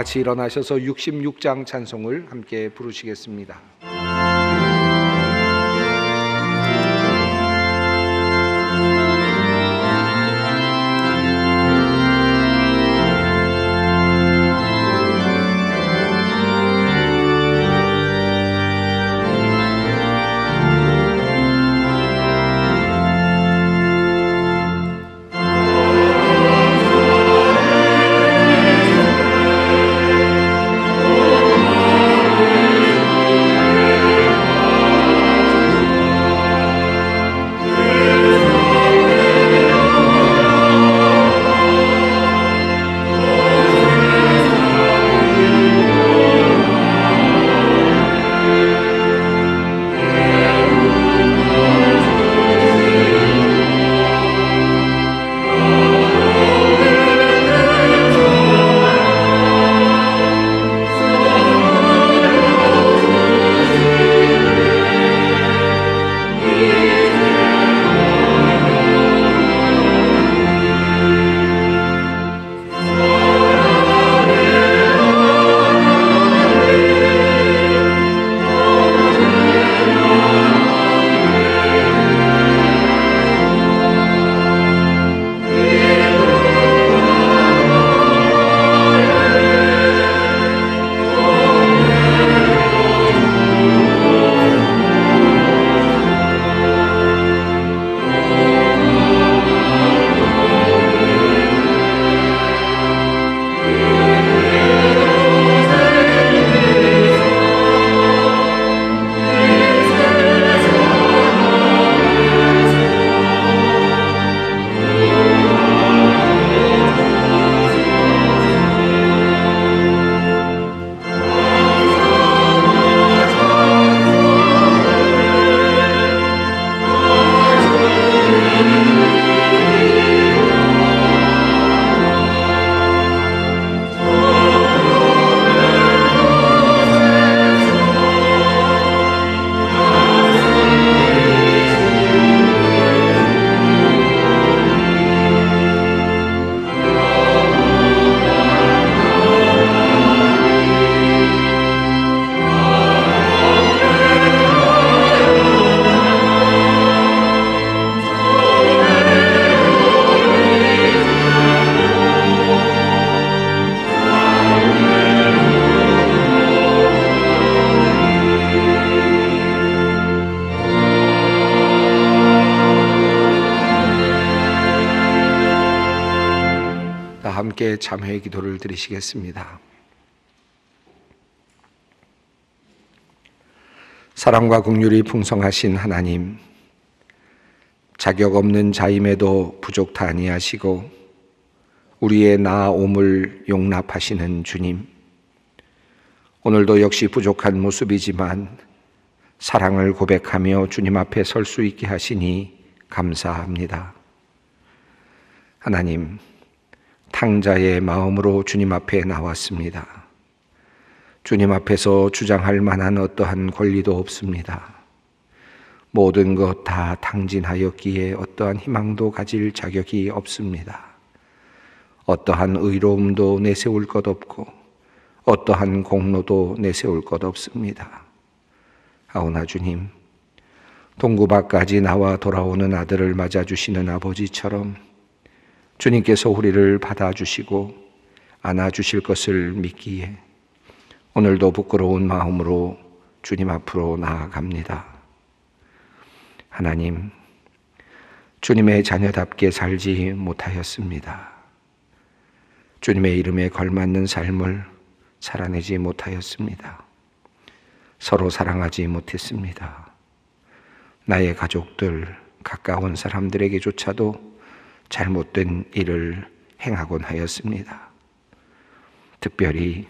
같이 일어나셔서 66장 찬송을 함께 부르시겠습니다. 함께 참회의 기도를 드리시겠습니다. 사랑과 긍휼이 풍성하신 하나님, 자격 없는 자임에도 부족타 아니하시고 우리의 나옴을 용납하시는 주님, 오늘도 역시 부족한 모습이지만 사랑을 고백하며 주님 앞에 설 수 있게 하시니 감사합니다. 하나님, 탕자의 마음으로 주님 앞에 나왔습니다. 주님 앞에서 주장할 만한 어떠한 권리도 없습니다. 모든 것 다 탕진하였기에 어떠한 희망도 가질 자격이 없습니다. 어떠한 의로움도 내세울 것 없고 어떠한 공로도 내세울 것 없습니다. 하오나 주님, 동구밭까지 나와 돌아오는 아들을 맞아주시는 아버지처럼 주님께서 우리를 받아주시고 안아주실 것을 믿기에 오늘도 부끄러운 마음으로 주님 앞으로 나아갑니다. 하나님, 주님의 자녀답게 살지 못하였습니다. 주님의 이름에 걸맞는 삶을 살아내지 못하였습니다. 서로 사랑하지 못했습니다. 나의 가족들, 가까운 사람들에게조차도 잘못된 일을 행하곤 하였습니다. 특별히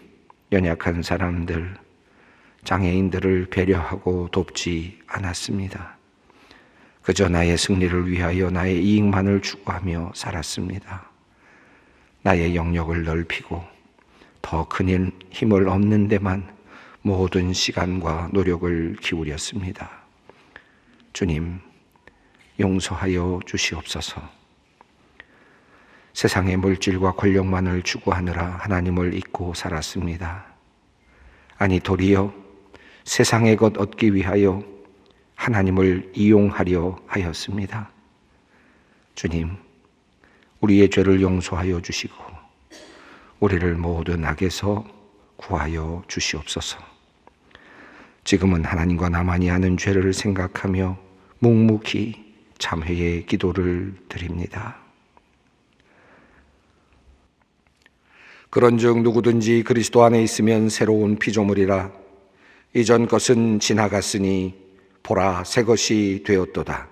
연약한 사람들, 장애인들을 배려하고 돕지 않았습니다. 그저 나의 승리를 위하여 나의 이익만을 추구하며 살았습니다. 나의 영역을 넓히고 더 큰 힘을 얻는 데만 모든 시간과 노력을 기울였습니다. 주님, 용서하여 주시옵소서. 세상의 물질과 권력만을 추구하느라 하나님을 잊고 살았습니다. 아니 도리어 세상의 것 얻기 위하여 하나님을 이용하려 하였습니다. 주님, 우리의 죄를 용서하여 주시고 우리를 모든 악에서 구하여 주시옵소서. 지금은 하나님과 나만이 하는 죄를 생각하며 묵묵히 참회의 기도를 드립니다. 그런즉 누구든지 그리스도 안에 있으면 새로운 피조물이라. 이전 것은 지나갔으니 보라 새 것이 되었도다.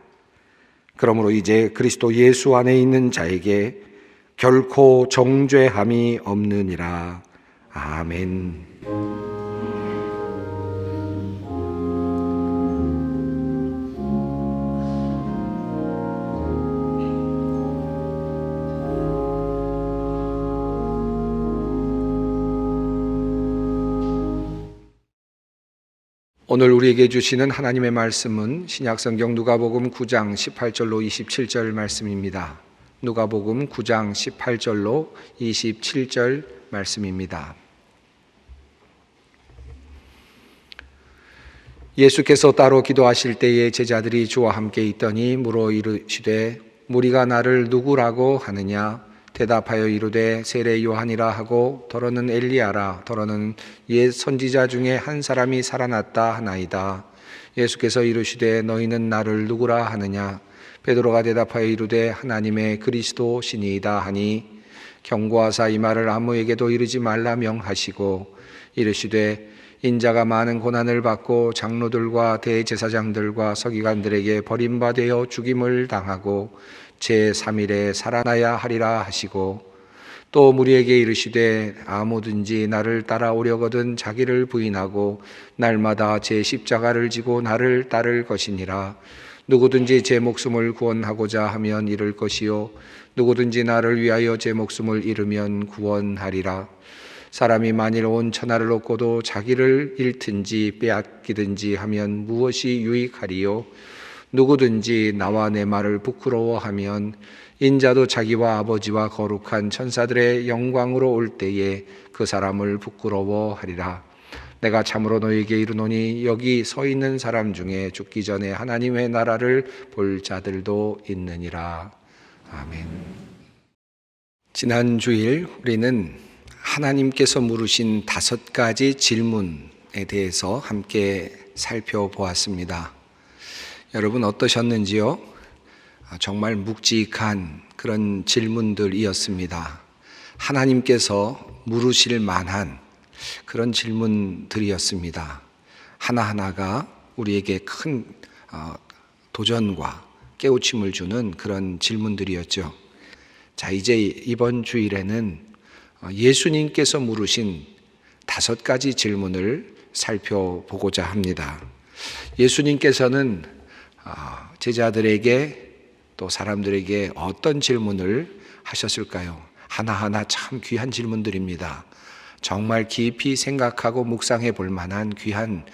그러므로 이제 그리스도 예수 안에 있는 자에게 결코 정죄함이 없느니라. 아멘. 오늘 우리에게 주시는 하나님의 말씀은 신약성경 누가복음 9장 18절로 27절 말씀입니다. 누가복음 9장 18절로 27절 말씀입니다. 예수께서 따로 기도하실 때에 제자들이 주와 함께 있더니 물어 이르시되 무리가 나를 누구라고 하느냐? 대답하여 이르되 세례 요한이라 하고 더러는 엘리야라, 더러는 옛 선지자 중에 한 사람이 살아났다 하나이다. 예수께서 이르시되 너희는 나를 누구라 하느냐? 베드로가 대답하여 이르되 하나님의 그리스도시니이다 하니 경고하사 이 말을 아무에게도 이르지 말라 명하시고 이르시되 인자가 많은 고난을 받고 장로들과 대제사장들과 서기관들에게 버림받아 죽임을 당하고 제3일에 살아나야 하리라 하시고 또 무리에게 이르시되 아무든지 나를 따라오려거든 자기를 부인하고 날마다 제 십자가를 지고 나를 따를 것이니라. 누구든지 제 목숨을 구원하고자 하면 잃을 것이요 누구든지 나를 위하여 제 목숨을 잃으면 구원하리라. 사람이 만일 온 천하를 얻고도 자기를 잃든지 빼앗기든지 하면 무엇이 유익하리요? 누구든지 나와 내 말을 부끄러워하면 인자도 자기와 아버지와 거룩한 천사들의 영광으로 올 때에 그 사람을 부끄러워하리라. 내가 참으로 너희에게 이르노니 여기 서 있는 사람 중에 죽기 전에 하나님의 나라를 볼 자들도 있느니라. 아멘. 지난 주일 우리는 하나님께서 물으신 5가지 질문에 대해서 함께 살펴보았습니다. 여러분 어떠셨는지요? 정말 묵직한 그런 질문들이었습니다. 하나님께서 물으실 만한 그런 질문들이었습니다. 하나하나가 우리에게 큰 도전과 깨우침을 주는 그런 질문들이었죠. 자, 이제 이번 주일에는 예수님께서 물으신 5가지 질문을 살펴보고자 합니다. 예수님께서는 제자들에게 또 사람들에게 어떤 질문을 하셨을까요? 하나하나 참 귀한 질문들입니다. 정말 깊이 생각하고 묵상해 볼 만한 귀한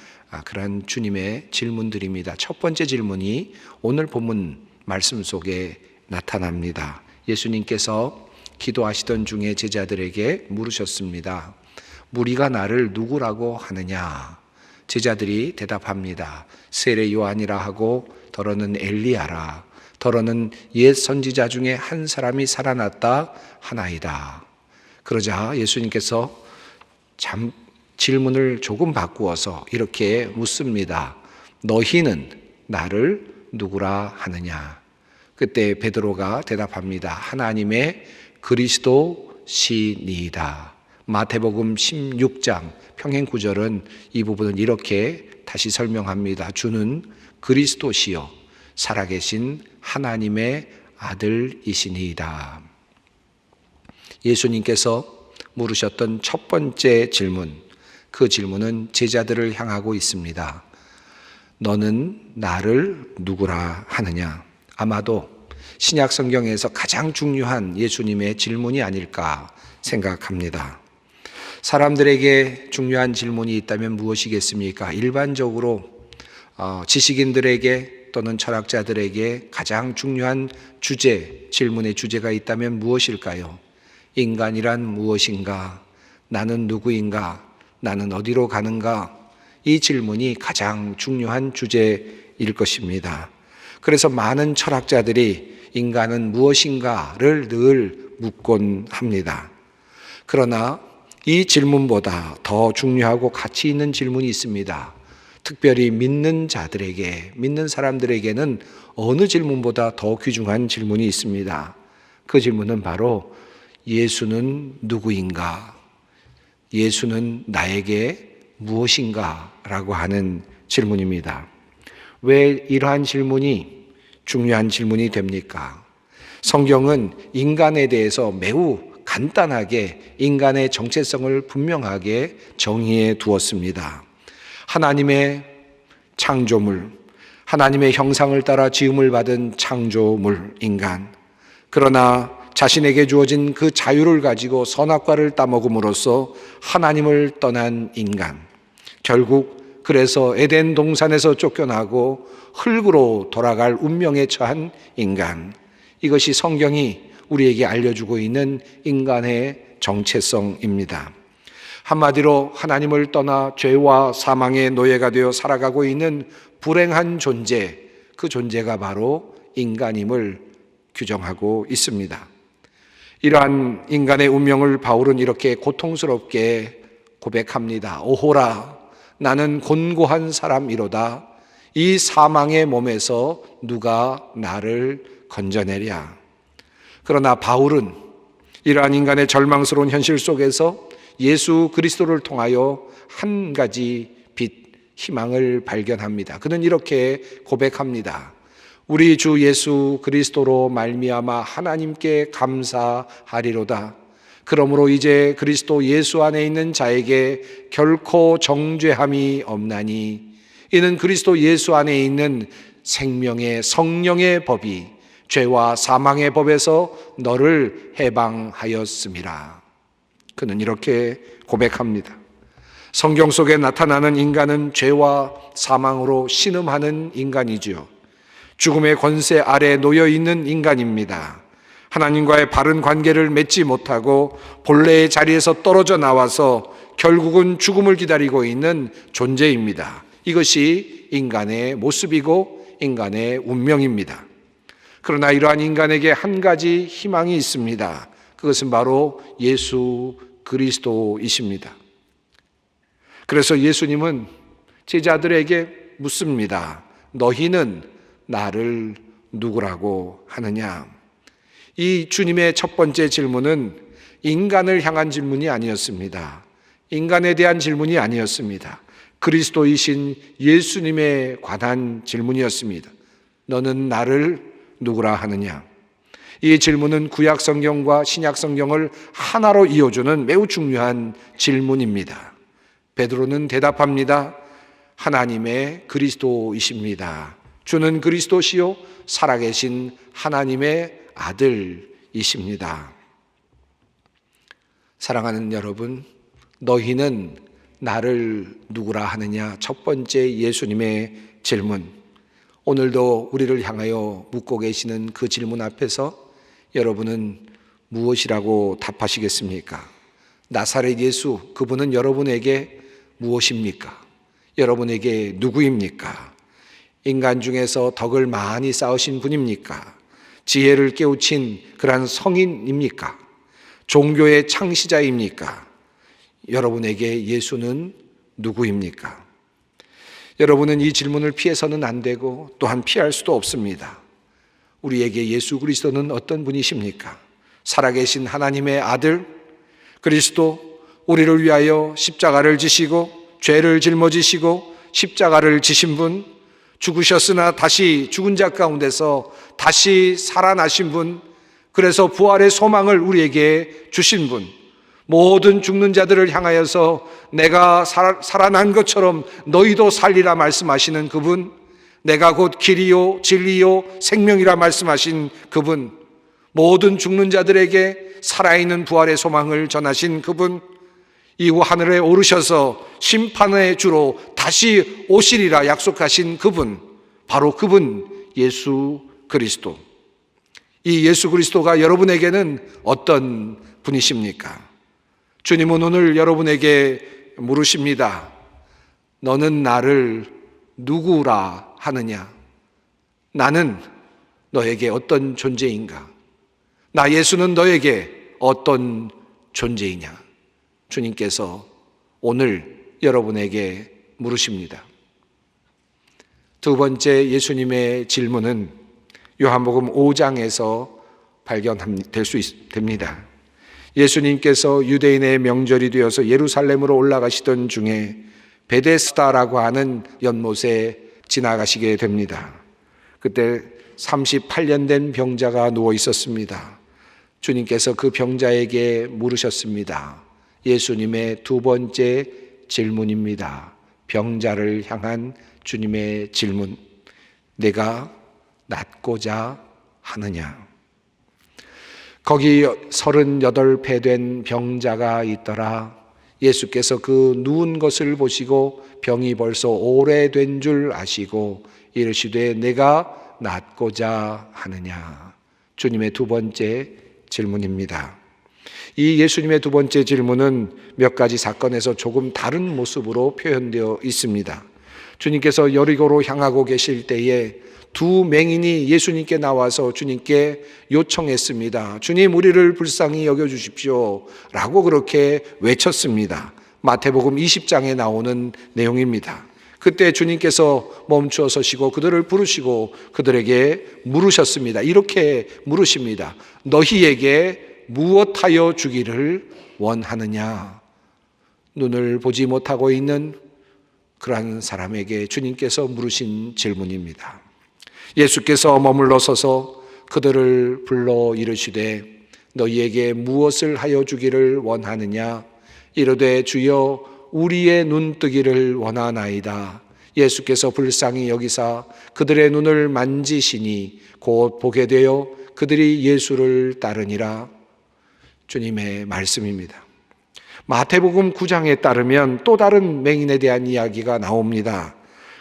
그런 주님의 질문들입니다. 첫 번째 질문이 오늘 본문 말씀 속에 나타납니다. 예수님께서 기도하시던 중에 제자들에게 물으셨습니다. 무리가 나를 누구라고 하느냐? 제자들이 대답합니다. 세례 요한이라 하고 더러는 엘리야라, 더러는 옛 선지자 중에 한 사람이 살아났다 하나이다. 그러자 예수님께서 질문을 조금 바꾸어서 이렇게 묻습니다. 너희는 나를 누구라 하느냐? 그때 베드로가 대답합니다. 하나님의 그리스도시니이다. 마태복음 16장 평행구절은 이 부분을 이렇게 다시 설명합니다. 주는 그리스도시요 살아계신 하나님의 아들이시니이다. 예수님께서 물으셨던 첫 번째 질문, 그 질문은 제자들을 향하고 있습니다. 너는 나를 누구라 하느냐? 아마도 신약 성경에서 가장 중요한 예수님의 질문이 아닐까 생각합니다. 사람들에게 중요한 질문이 있다면 무엇이겠습니까? 일반적으로 지식인들에게 또 또는 철학자들에게 가장 중요한 질문의 주제가 있다면 무엇일까요? 인간이란 무엇인가? 나는 누구인가? 나는 어디로 가는가? 이 질문이 가장 중요한 주제일 것입니다. 그래서 많은 철학자들이 인간은 무엇인가를 늘 묻곤 합니다. 그러나 이 질문보다 더 중요하고 가치 있는 질문이 있습니다. 특별히 믿는 사람들에게는 어느 질문보다 더 귀중한 질문이 있습니다. 그 질문은 바로 예수는 누구인가? 예수는 나에게 무엇인가? 라고 하는 질문입니다. 왜 이러한 질문이 중요한 질문이 됩니까? 성경은 인간에 대해서 매우 간단하게 인간의 정체성을 분명하게 정의해 두었습니다. 하나님의 창조물, 하나님의 형상을 따라 지음을 받은 창조물 인간. 그러나 자신에게 주어진 그 자유를 가지고 선악과를 따먹음으로써 하나님을 떠난 인간. 결국 그래서 에덴 동산에서 쫓겨나고 흙으로 돌아갈 운명에 처한 인간. 이것이 성경이 우리에게 알려주고 있는 인간의 정체성입니다. 한마디로 하나님을 떠나 죄와 사망의 노예가 되어 살아가고 있는 불행한 존재, 그 존재가 바로 인간임을 규정하고 있습니다. 이러한 인간의 운명을 바울은 이렇게 고통스럽게 고백합니다. 오호라, 나는 곤고한 사람이로다. 이 사망의 몸에서 누가 나를 건져내랴. 그러나 바울은 이러한 인간의 절망스러운 현실 속에서 예수 그리스도를 통하여 한 가지 빛, 희망을 발견합니다. 그는 이렇게 고백합니다. 우리 주 예수 그리스도로 말미암아 하나님께 감사하리로다. 그러므로 이제 그리스도 예수 안에 있는 자에게 결코 정죄함이 없나니 이는 그리스도 예수 안에 있는 생명의 성령의 법이 죄와 사망의 법에서 너를 해방하였음이라. 그는 이렇게 고백합니다. 성경 속에 나타나는 인간은 죄와 사망으로 신음하는 인간이지요. 죽음의 권세 아래 놓여 있는 인간입니다. 하나님과의 바른 관계를 맺지 못하고 본래의 자리에서 떨어져 나와서 결국은 죽음을 기다리고 있는 존재입니다. 이것이 인간의 모습이고 인간의 운명입니다. 그러나 이러한 인간에게 한 가지 희망이 있습니다. 그것은 바로 예수 그리스도이십니다. 그래서 예수님은 제자들에게 묻습니다. 너희는 나를 누구라고 하느냐? 이 주님의 첫 번째 질문은 인간을 향한 질문이 아니었습니다. 인간에 대한 질문이 아니었습니다. 그리스도이신 예수님에 관한 질문이었습니다. 너는 나를 누구라 하느냐? 이 질문은 구약 성경과 신약 성경을 하나로 이어주는 매우 중요한 질문입니다. 베드로는 대답합니다. 하나님의 그리스도이십니다. 주는 그리스도시요 살아계신 하나님의 아들이십니다. 사랑하는 여러분, 너희는 나를 누구라 하느냐? 첫 번째 예수님의 질문. 오늘도 우리를 향하여 묻고 계시는 그 질문 앞에서 여러분은 무엇이라고 답하시겠습니까? 나사렛 예수, 그분은 여러분에게 무엇입니까? 여러분에게 누구입니까? 인간 중에서 덕을 많이 쌓으신 분입니까? 지혜를 깨우친 그러한 성인입니까? 종교의 창시자입니까? 여러분에게 예수는 누구입니까? 여러분은 이 질문을 피해서는 안 되고 또한 피할 수도 없습니다. 우리에게 예수 그리스도는 어떤 분이십니까? 살아계신 하나님의 아들 그리스도, 우리를 위하여 십자가를 지시고 죄를 짊어지시고 십자가를 지신 분, 죽으셨으나 다시 죽은 자 가운데서 다시 살아나신 분, 그래서 부활의 소망을 우리에게 주신 분, 모든 죽는 자들을 향하여서 내가 살아난 것처럼 너희도 살리라 말씀하시는 그분, 내가 곧 길이요 진리요 생명이라 말씀하신 그분, 모든 죽는 자들에게 살아있는 부활의 소망을 전하신 그분, 이후 하늘에 오르셔서 심판의 주로 다시 오시리라 약속하신 그분, 바로 그분 예수 그리스도. 이 예수 그리스도가 여러분에게는 어떤 분이십니까? 주님은 오늘 여러분에게 물으십니다. 너는 나를 누구라 하느냐? 나는 너에게 어떤 존재인가? 나 예수는 너에게 어떤 존재이냐? 주님께서 오늘 여러분에게 물으십니다. 두 번째 예수님의 질문은 요한복음 5장에서 발견될 수 됩니다. 예수님께서 유대인의 명절이 되어서 예루살렘으로 올라가시던 중에 베데스다라고 하는 연못에 지나가시게 됩니다. 그때 38년 된 병자가 누워 있었습니다. 주님께서 그 병자에게 물으셨습니다. 예수님의 두 번째 질문입니다. 병자를 향한 주님의 질문. 내가 낫고자 하느냐? 거기 38배 된 병자가 있더라. 예수께서 그 누운 것을 보시고 병이 벌써 오래된 줄 아시고 이르시되 내가 낫고자 하느냐? 주님의 두 번째 질문입니다. 이 예수님의 두 번째 질문은 몇 가지 사건에서 조금 다른 모습으로 표현되어 있습니다. 주님께서 여리고로 향하고 계실 때에 두 맹인이 예수님께 나와서 주님께 요청했습니다. 주님, 우리를 불쌍히 여겨주십시오 라고 그렇게 외쳤습니다. 마태복음 20장에 나오는 내용입니다. 그때 주님께서 멈추어 서시고 그들을 부르시고 그들에게 물으셨습니다. 이렇게 물으십니다. 너희에게 무엇하여 주기를 원하느냐? 눈을 보지 못하고 있는 그러한 사람에게 주님께서 물으신 질문입니다. 예수께서 머물러 서서 그들을 불러 이르시되 너희에게 무엇을 하여 주기를 원하느냐? 이르되 주여 우리의 눈 뜨기를 원하나이다. 예수께서 불쌍히 여기사 그들의 눈을 만지시니 곧 보게 되어 그들이 예수를 따르니라. 주님의 말씀입니다. 마태복음 9장에 따르면 또 다른 맹인에 대한 이야기가 나옵니다.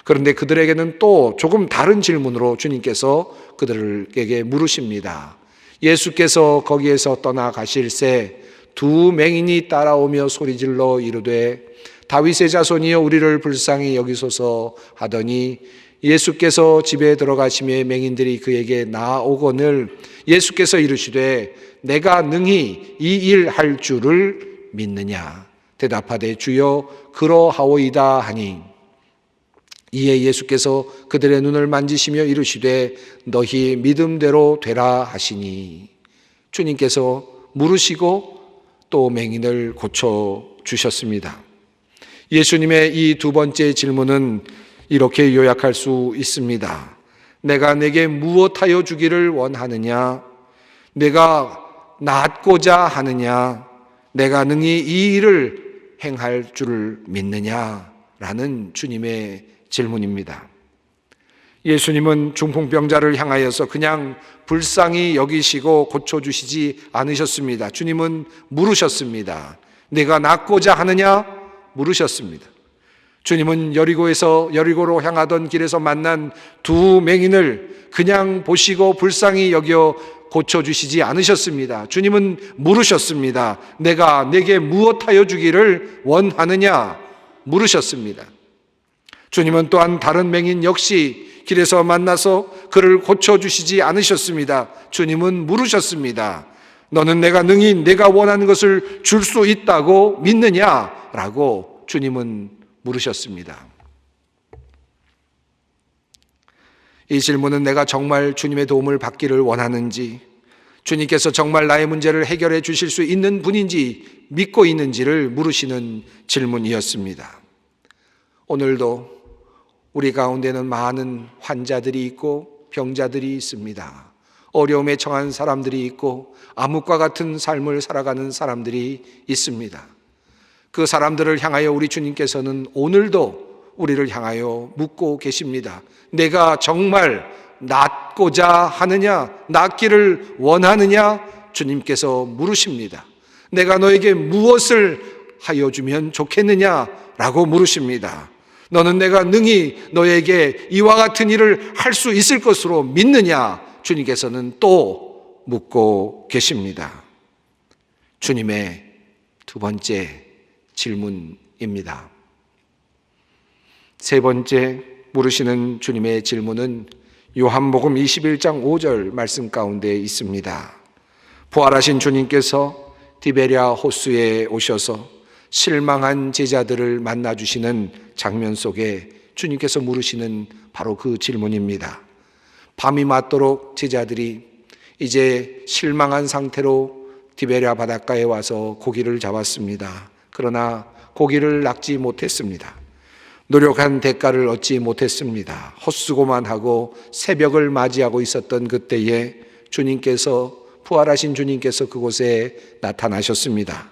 그런데 그들에게는 또 조금 다른 질문으로 주님께서 그들에게 물으십니다. 예수께서 거기에서 떠나가실새 두 맹인이 따라오며 소리질러 이르되 다윗의 자손이여 우리를 불쌍히 여기소서 하더니 예수께서 집에 들어가시며 맹인들이 그에게 나아오거늘 예수께서 이르시되 내가 능히 이 일 할 줄을 믿느냐? 대답하되 주여 그러하오이다 하니 이에 예수께서 그들의 눈을 만지시며 이르시되 너희 믿음대로 되라 하시니 주님께서 물으시고 또 맹인을 고쳐주셨습니다. 예수님의 이 두 번째 질문은 이렇게 요약할 수 있습니다. 내가 내게 무엇하여 주기를 원하느냐? 내가 낫고자 하느냐? 내가 능히 이 일을 행할 줄을 믿느냐? 라는 주님의 질문입니다. 예수님은 중풍병자를 향하여서 그냥 불쌍히 여기시고 고쳐주시지 않으셨습니다. 주님은 물으셨습니다. 내가 낫고자 하느냐? 물으셨습니다. 주님은 여리고로 향하던 길에서 만난 두 맹인을 그냥 보시고 불쌍히 여겨 고쳐주시지 않으셨습니다. 주님은 물으셨습니다. 내가 내게 무엇하여 주기를 원하느냐? 물으셨습니다. 주님은 또한 다른 맹인 역시 길에서 만나서 그를 고쳐주시지 않으셨습니다. 주님은 물으셨습니다. 너는 내가 능히 내가 원하는 것을 줄 수 있다고 믿느냐? 라고 주님은 물으셨습니다. 이 질문은 내가 정말 주님의 도움을 받기를 원하는지, 주님께서 정말 나의 문제를 해결해 주실 수 있는 분인지 믿고 있는지를 물으시는 질문이었습니다. 오늘도 우리 가운데는 많은 환자들이 있고 병자들이 있습니다. 어려움에 처한 사람들이 있고 암흑과 같은 삶을 살아가는 사람들이 있습니다. 그 사람들을 향하여 우리 주님께서는 오늘도 우리를 향하여 묻고 계십니다. 내가 정말 낫고자 하느냐? 낫기를 원하느냐? 주님께서 물으십니다. 내가 너에게 무엇을 하여 주면 좋겠느냐? 라고 물으십니다. 너는 내가 능히 너에게 이와 같은 일을 할 수 있을 것으로 믿느냐? 주님께서는 또 묻고 계십니다. 주님의 두 번째 질문입니다. 세 번째 물으시는 주님의 질문은 요한복음 21장 5절 말씀 가운데 있습니다. 부활하신 주님께서 디베랴 호수에 오셔서 실망한 제자들을 만나주시는 장면 속에 주님께서 물으시는 바로 그 질문입니다. 밤이 맞도록 제자들이 이제 실망한 상태로 디베랴 바닷가에 와서 고기를 잡았습니다. 그러나 고기를 낚지 못했습니다. 노력한 대가를 얻지 못했습니다. 헛수고만 하고 새벽을 맞이하고 있었던 그때에 부활하신 주님께서 그곳에 나타나셨습니다.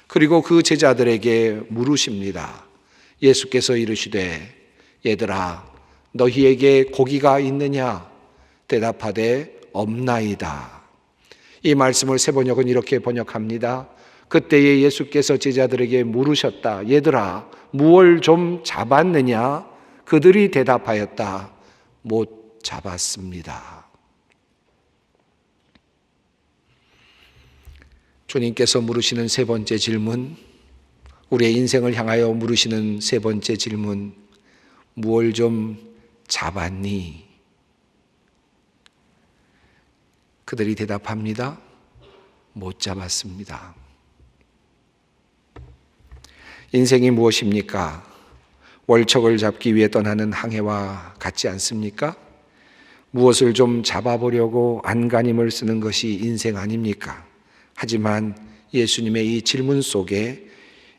그리고 그 제자들에게 물으십니다. 예수께서 이르시되 얘들아 너희에게 고기가 있느냐? 대답하되 없나이다. 이 말씀을 세번역은 이렇게 번역합니다. 그때에 예수께서 제자들에게 물으셨다. 얘들아 무얼 좀 잡았느냐? 그들이 대답하였다. 못 잡았습니다. 주님께서 물으시는 세 번째 질문, 우리의 인생을 향하여 물으시는 세 번째 질문, 무얼 좀 잡았니? 그들이 대답합니다. 못 잡았습니다. 인생이 무엇입니까? 월척을 잡기 위해 떠나는 항해와 같지 않습니까? 무엇을 좀 잡아보려고 안간힘을 쓰는 것이 인생 아닙니까? 하지만 예수님의 이 질문 속에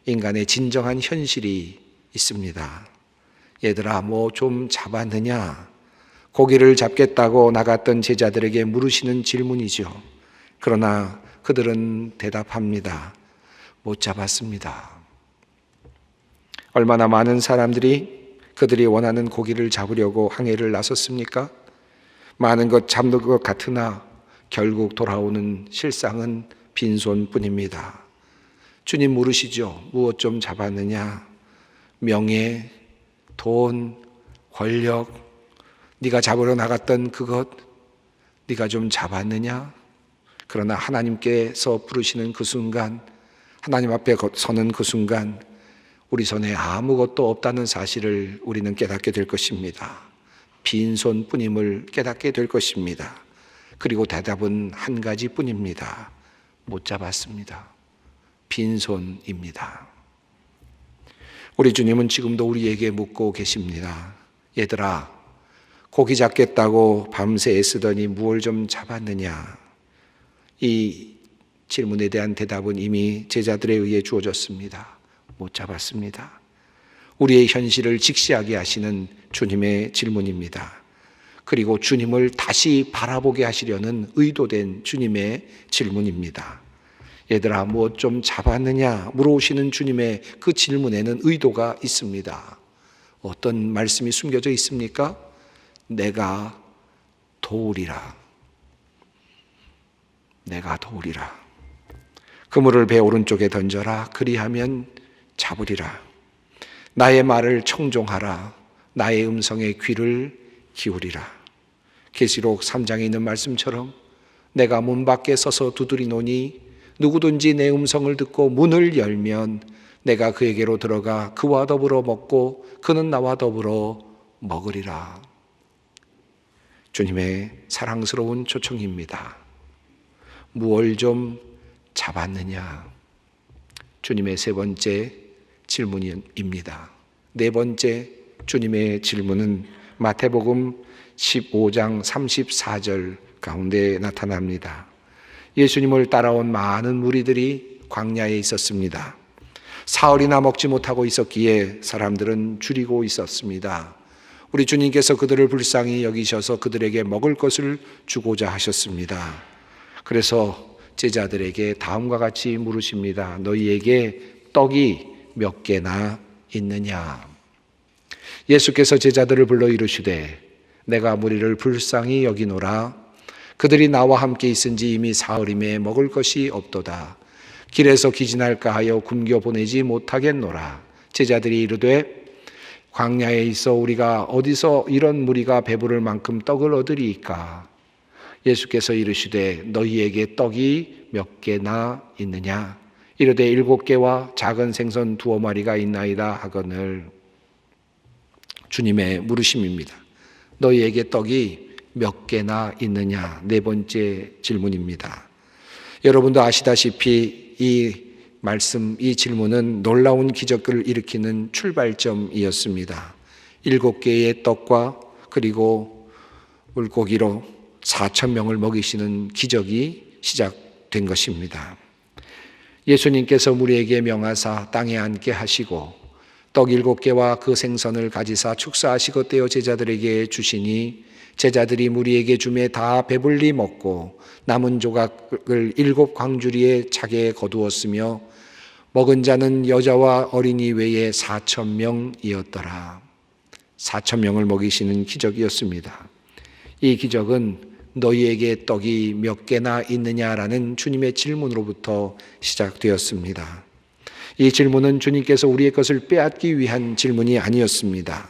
인간의 진정한 현실이 있습니다. 얘들아 뭐 좀 잡았느냐? 고기를 잡겠다고 나갔던 제자들에게 물으시는 질문이죠. 그러나 그들은 대답합니다. 못 잡았습니다. 얼마나 많은 사람들이 그들이 원하는 고기를 잡으려고 항해를 나섰습니까? 많은 것 잡는 것 같으나 결국 돌아오는 실상은 빈손뿐입니다. 주님 물으시죠. 무엇 좀 잡았느냐? 명예, 돈, 권력, 네가 잡으러 나갔던 그것 네가 좀 잡았느냐? 그러나 하나님께서 부르시는 그 순간, 하나님 앞에 서는 그 순간 우리 손에 아무것도 없다는 사실을 우리는 깨닫게 될 것입니다. 빈손뿐임을 깨닫게 될 것입니다. 그리고 대답은 한 가지뿐입니다. 못 잡았습니다. 빈손입니다. 우리 주님은 지금도 우리에게 묻고 계십니다. 얘들아, 고기 잡겠다고 밤새 애쓰더니 무얼 좀 잡았느냐? 이 질문에 대한 대답은 이미 제자들에 의해 주어졌습니다. 못 잡았습니다. 우리의 현실을 직시하게 하시는 주님의 질문입니다. 그리고 주님을 다시 바라보게 하시려는 의도된 주님의 질문입니다. 얘들아 무엇 좀 잡았느냐 물어오시는 주님의 그 질문에는 의도가 있습니다. 어떤 말씀이 숨겨져 있습니까? 내가 도우리라. 내가 도우리라. 그물을 배 오른쪽에 던져라. 그리하면 잡으리라. 나의 말을 청종하라. 나의 음성에 귀를 기울이라. 계시록 3장에 있는 말씀처럼 내가 문 밖에 서서 두드리노니 누구든지 내 음성을 듣고 문을 열면 내가 그에게로 들어가 그와 더불어 먹고 그는 나와 더불어 먹으리라. 주님의 사랑스러운 초청입니다. 무얼 좀 잡았느냐? 주님의 세 번째 질문입니다. 네 번째 주님의 질문은 마태복음 15장 34절 가운데 나타납니다. 예수님을 따라온 많은 무리들이 광야에 있었습니다. 사흘이나 먹지 못하고 있었기에 사람들은 줄이고 있었습니다. 우리 주님께서 그들을 불쌍히 여기셔서 그들에게 먹을 것을 주고자 하셨습니다. 그래서 제자들에게 다음과 같이 물으십니다. 너희에게 떡이 몇 개나 있느냐? 예수께서 제자들을 불러 이르시되 내가 무리를 불쌍히 여기노라. 그들이 나와 함께 있은지 이미 사흘임에 먹을 것이 없도다. 길에서 기진할까 하여 굶겨 보내지 못하겠노라. 제자들이 이르되 광야에 있어 우리가 어디서 이런 무리가 배부를 만큼 떡을 얻으리이까? 예수께서 이르시되 너희에게 떡이 몇 개나 있느냐? 이르되 7개와 작은 생선 2마리가 있나이다 하거늘. 주님의 물으심입니다. 너희에게 떡이 몇 개나 있느냐? 4번째 질문입니다. 여러분도 아시다시피 이 말씀, 이 질문은 놀라운 기적을 일으키는 출발점이었습니다. 7개의 떡과 그리고 물고기로 4,000명을 먹이시는 기적이 시작된 것입니다. 예수님께서 무리에게 명하사 땅에 앉게 하시고 떡 7개와 그 생선을 가지사 축사하시고 떼어 제자들에게 주시니 제자들이 무리에게 주매 다 배불리 먹고 남은 조각을 7 광주리에 차게 거두었으며 먹은 자는 여자와 어린이 외에 4,000명이었더라. 4,000명을 먹이시는 기적이었습니다. 이 기적은 너희에게 떡이 몇 개나 있느냐라는 주님의 질문으로부터 시작되었습니다. 이 질문은 주님께서 우리의 것을 빼앗기 위한 질문이 아니었습니다.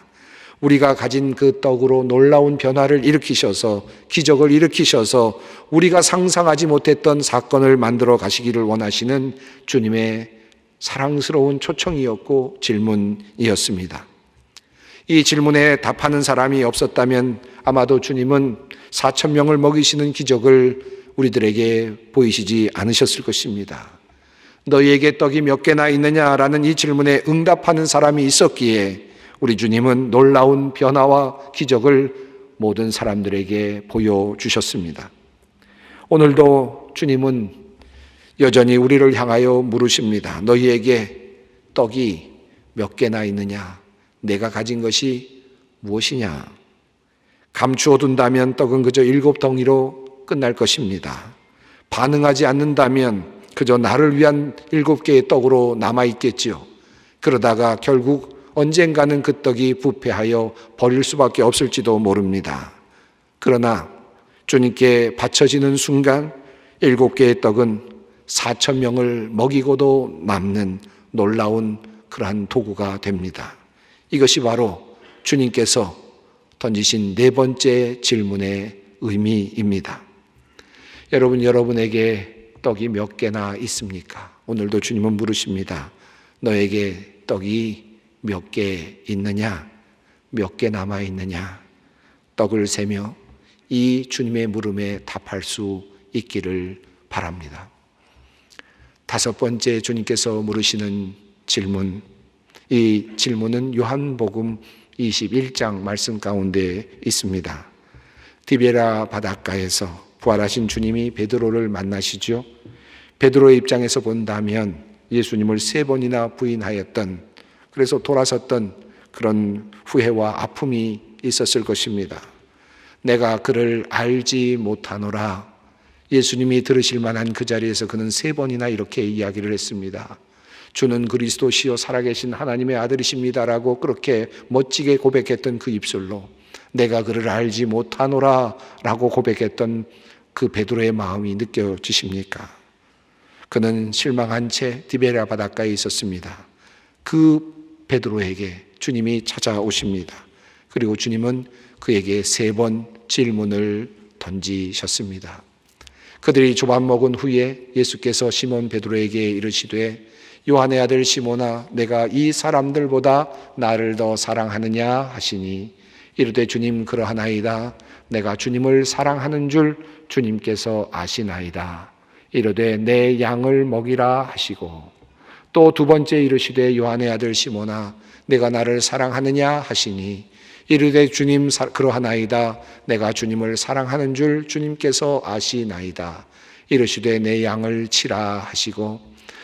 우리가 가진 그 떡으로 놀라운 변화를 일으키셔서, 기적을 일으키셔서 우리가 상상하지 못했던 사건을 만들어 가시기를 원하시는 주님의 사랑스러운 초청이었고 질문이었습니다. 이 질문에 답하는 사람이 없었다면 아마도 주님은 4,000명을 먹이시는 기적을 우리들에게 보이시지 않으셨을 것입니다. 너희에게 떡이 몇 개나 있느냐라는 이 질문에 응답하는 사람이 있었기에 우리 주님은 놀라운 변화와 기적을 모든 사람들에게 보여주셨습니다. 오늘도 주님은 여전히 우리를 향하여 물으십니다. 너희에게 떡이 몇 개나 있느냐? 내가 가진 것이 무엇이냐? 감추어 둔다면 떡은 그저 7덩이로 끝날 것입니다. 반응하지 않는다면 그저 나를 위한 7개의 떡으로 남아있겠지요. 그러다가 결국 언젠가는 그 떡이 부패하여 버릴 수밖에 없을지도 모릅니다. 그러나 주님께 바쳐지는 순간 7개의 떡은 4,000명을 먹이고도 남는 놀라운 그러한 도구가 됩니다. 이것이 바로 주님께서 던지신 4번째 질문의 의미입니다. 여러분에게 떡이 몇 개나 있습니까? 오늘도 주님은 물으십니다. 너에게 떡이 몇 개 있느냐? 몇 개 남아 있느냐? 떡을 세며 이 주님의 물음에 답할 수 있기를 바랍니다. 5번째 주님께서 물으시는 질문, 이 질문은 요한복음 21장 말씀 가운데 있습니다. 디베라 바닷가에서 부활하신 주님이 베드로를 만나시죠. 베드로의 입장에서 본다면 예수님을 3번이나 부인하였던, 그래서 돌아섰던 그런 후회와 아픔이 있었을 것입니다. 내가 그를 알지 못하노라. 예수님이 들으실 만한 그 자리에서 그는 3번이나 이렇게 이야기를 했습니다. 주는 그리스도시요 살아계신 하나님의 아들이십니다라고 그렇게 멋지게 고백했던 그 입술로 내가 그를 알지 못하노라 라고 고백했던 그 베드로의 마음이 느껴지십니까? 그는 실망한 채 디베랴 바닷가에 있었습니다. 그 베드로에게 주님이 찾아오십니다. 그리고 주님은 그에게 3번 질문을 던지셨습니다. 그들이 조밥 먹은 후에 예수께서 시몬 베드로에게 이르시되 요한의 아들 시몬아 내가 이 사람들보다 나를 더 사랑하느냐 하시니 이르되 주님 그러하나이다. 내가 주님을 사랑하는 줄 주님께서 아시나이다. 이르되 내 양을 먹이라 하시고 또 2번째 이르시되 요한의 아들 시몬아 내가 나를 사랑하느냐 하시니 이르되 주님 그러하나이다. 내가 주님을 사랑하는 줄 주님께서 아시나이다. 이르시되 내 양을 치라 하시고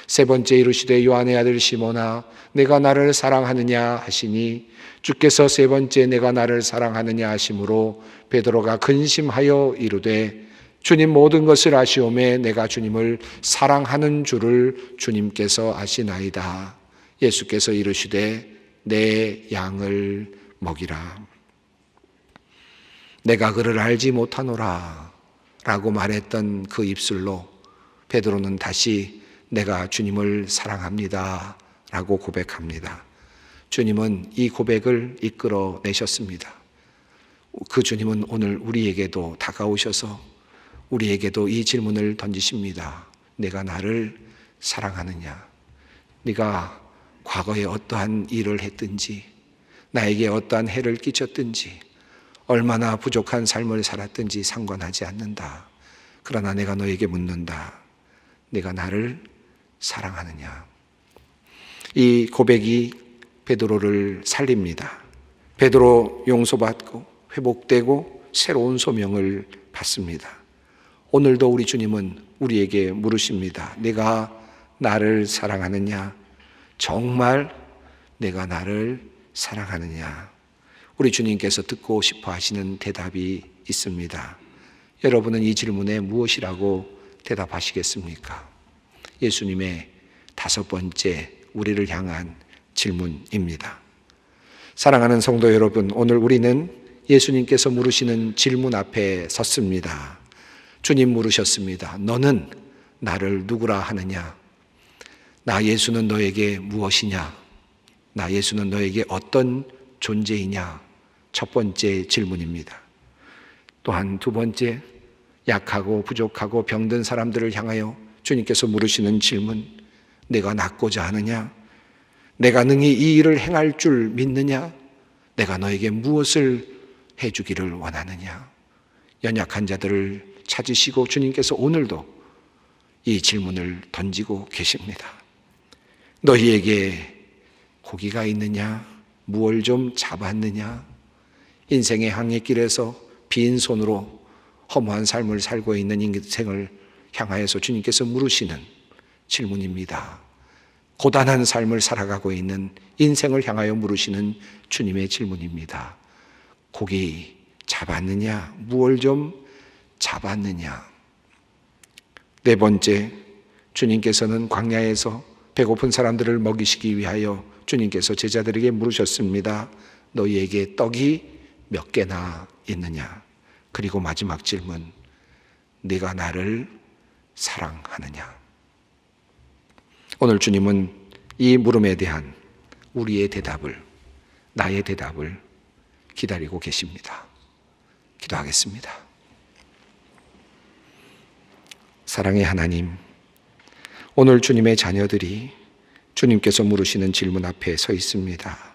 3번째 이르시되 요한의 아들 시몬아 내가 나를 사랑하느냐 하시니 주께서 3번째 내가 나를 사랑하느냐 하심으로 베드로가 근심하여 이르되 주님 모든 것을 아시오매 내가 주님을 사랑하는 줄을 주님께서 아시나이다. 예수께서 이르시되 내 양을 먹이라. 내가 그를 알지 못하노라 라고 말했던 그 입술로 베드로는 다시 내가 주님을 사랑합니다 라고 고백합니다. 주님은 이 고백을 이끌어 내셨습니다. 그 주님은 오늘 우리에게도 다가오셔서 우리에게도 이 질문을 던지십니다. 내가 나를 사랑하느냐? 네가 과거에 어떠한 일을 했든지, 나에게 어떠한 해를 끼쳤든지, 얼마나 부족한 삶을 살았든지 상관하지 않는다. 그러나 내가 너에게 묻는다. 네가 나를 사랑하느냐? 이 고백이 베드로를 살립니다. 베드로 용서받고 회복되고 새로운 소명을 받습니다. 오늘도 우리 주님은 우리에게 물으십니다. 내가 나를 사랑하느냐? 정말 내가 나를 사랑하느냐? 우리 주님께서 듣고 싶어 하시는 대답이 있습니다. 여러분은 이 질문에 무엇이라고 대답하시겠습니까? 예수님의 5번째 우리를 향한 질문입니다. 사랑하는 성도 여러분, 오늘 우리는 예수님께서 물으시는 질문 앞에 섰습니다. 주님 물으셨습니다. 너는 나를 누구라 하느냐? 나 예수는 너에게 무엇이냐? 나 예수는 너에게 어떤 존재이냐? 첫 번째 질문입니다. 또한 두 번째, 약하고 부족하고 병든 사람들을 향하여 주님께서 물으시는 질문, 내가 낫고자 하느냐? 내가 능히 이 일을 행할 줄 믿느냐? 내가 너에게 무엇을 해주기를 원하느냐? 연약한 자들을 찾으시고 주님께서 오늘도 이 질문을 던지고 계십니다. 너희에게 고기가 있느냐? 무얼 좀 잡았느냐? 인생의 항해길에서 빈손으로 허무한 삶을 살고 있는 인생을 향하여서 주님께서 물으시는 질문입니다. 고단한 삶을 살아가고 있는 인생을 향하여 물으시는 주님의 질문입니다. 고기 잡았느냐? 무얼 좀 잡았느냐? 네 번째, 주님께서는 광야에서 배고픈 사람들을 먹이시기 위하여 주님께서 제자들에게 물으셨습니다. 너희에게 떡이 몇 개나 있느냐? 그리고 마지막 질문, 네가 나를 사랑하느냐? 오늘 주님은 이 물음에 대한 우리의 대답을, 나의 대답을 기다리고 계십니다. 기도하겠습니다. 사랑의 하나님, 오늘 주님의 자녀들이 주님께서 물으시는 질문 앞에 서 있습니다.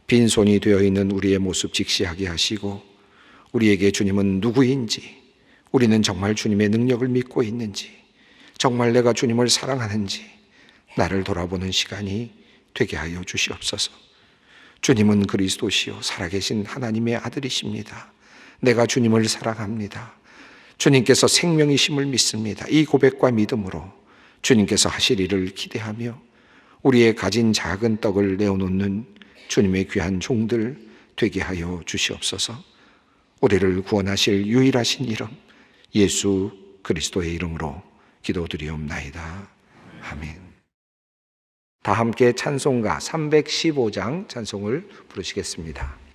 빈손이 되어 있는 우리의 모습 직시하게 하시고 우리에게 주님은 누구인지, 우리는 정말 주님의 능력을 믿고 있는지, 정말 내가 주님을 사랑하는지 나를 돌아보는 시간이 되게 하여 주시옵소서. 주님은 그리스도시요 살아계신 하나님의 아들이십니다. 내가 주님을 사랑합니다. 주님께서 생명이심을 믿습니다. 이 고백과 믿음으로 주님께서 하실 일을 기대하며 우리의 가진 작은 떡을 내어놓는 주님의 귀한 종들 되게 하여 주시옵소서. 우리를 구원하실 유일하신 이름 예수 그리스도의 이름으로 기도드리옵나이다. 아멘. 다 함께 찬송가 315장 찬송을 부르시겠습니다.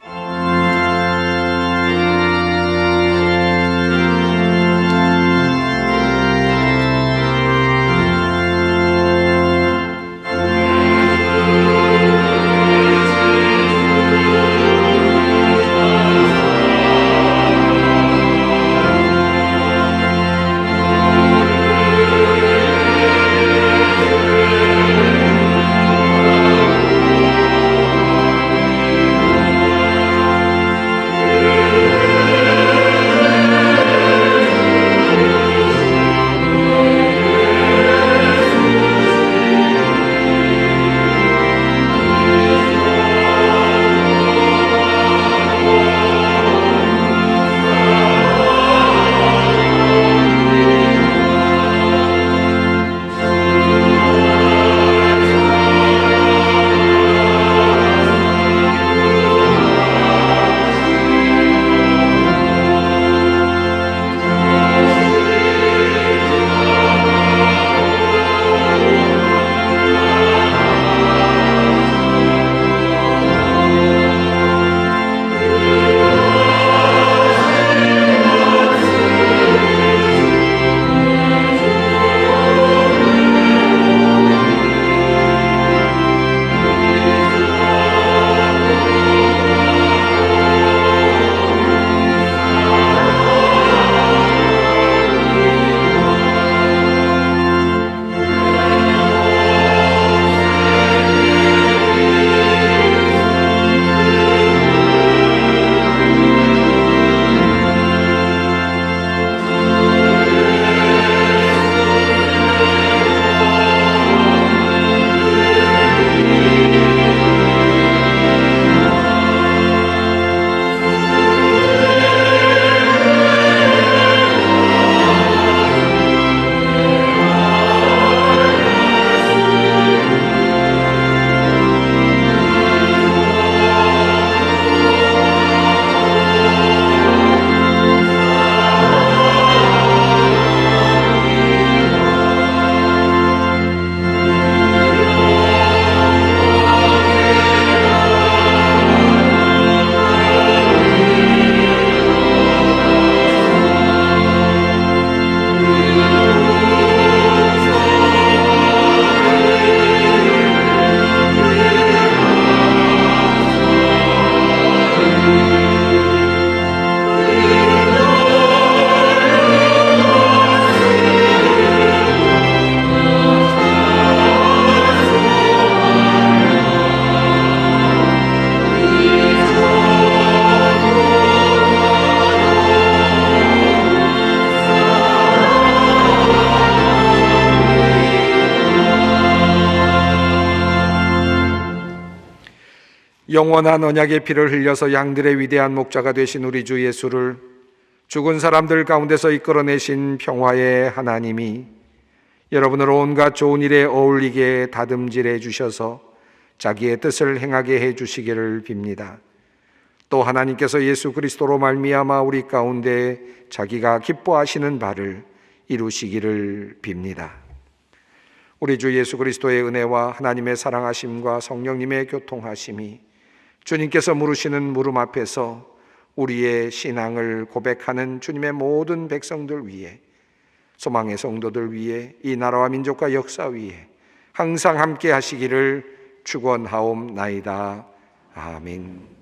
영원한 언약의 피를 흘려서 양들의 위대한 목자가 되신 우리 주 예수를 죽은 사람들 가운데서 이끌어내신 평화의 하나님이 여러분을 온갖 좋은 일에 어울리게 다듬질해 주셔서 자기의 뜻을 행하게 해 주시기를 빕니다. 또 하나님께서 예수 그리스도로 말미암아 우리 가운데 자기가 기뻐하시는 바를 이루시기를 빕니다. 우리 주 예수 그리스도의 은혜와 하나님의 사랑하심과 성령님의 교통하심이 주님께서 물으시는 물음 앞에서 우리의 신앙을 고백하는 주님의 모든 백성들 위에, 소망의 성도들 위에, 이 나라와 민족과 역사 위에 항상 함께 하시기를 축원하옵나이다. 아멘.